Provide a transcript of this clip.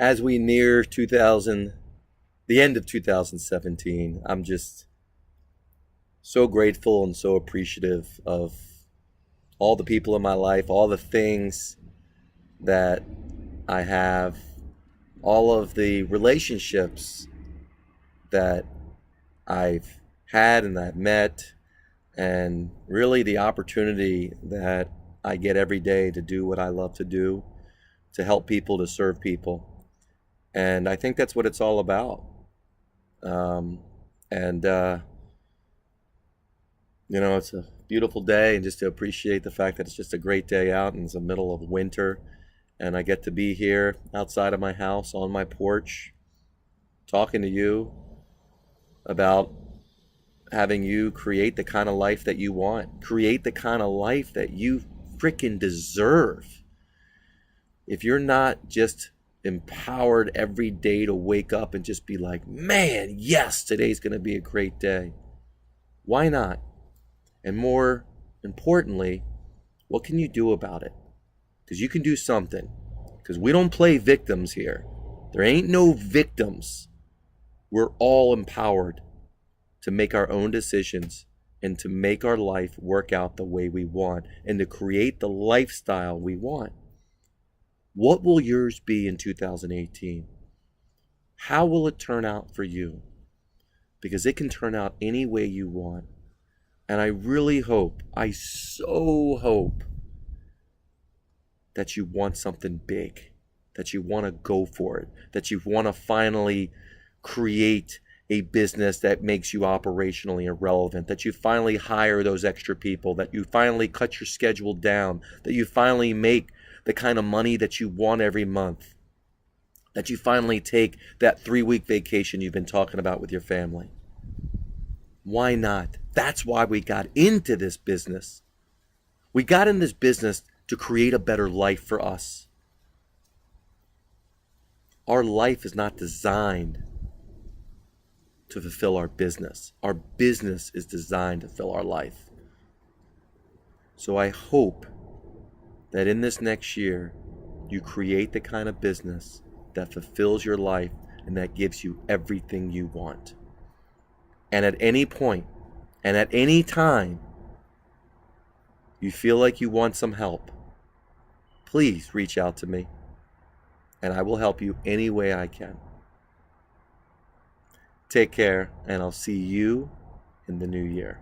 as we near 2000, the end of 2017, I'm just so grateful and so appreciative of all the people in my life, all the things that I have, all of the relationships that I've had and I've met, and really the opportunity that I get every day to do what I love to do, to help people, to serve people. And I think that's what it's all about. Um, and, it's a beautiful day, and just to appreciate the fact that it's just a great day out and it's the middle of winter. And I get to be here outside of my house on my porch talking to you about having you create the kind of life that you want, create the kind of life that you freaking deserve. If you're not just empowered every day to wake up and just be like, man, yes, today's going to be a great day, why not? And more importantly, what can you do about it? Because you can do something. Because we don't play victims here. There ain't no victims. We're all empowered to make our own decisions and to make our life work out the way we want and to create the lifestyle we want. What will yours be in 2018? How will it turn out for you? Because it can turn out any way you want. And I really hope, I so hope, that you want something big, that you want to go for it, that you want to finally create a business that makes you operationally irrelevant, that you finally hire those extra people, that you finally cut your schedule down, that you finally make the kind of money that you want every month, that you finally take that 3-week vacation you've been talking about with your family. Why not? That's why we got into this business. We got in this business to create a better life for us. Our life is not designed to fulfill our business. Our business is designed to fill our life. So I hope that in this next year, you create the kind of business that fulfills your life and that gives you everything you want. And at any point, and at any time, you feel like you want some help, please reach out to me, and I will help you any way I can. Take care, and I'll see you in the new year.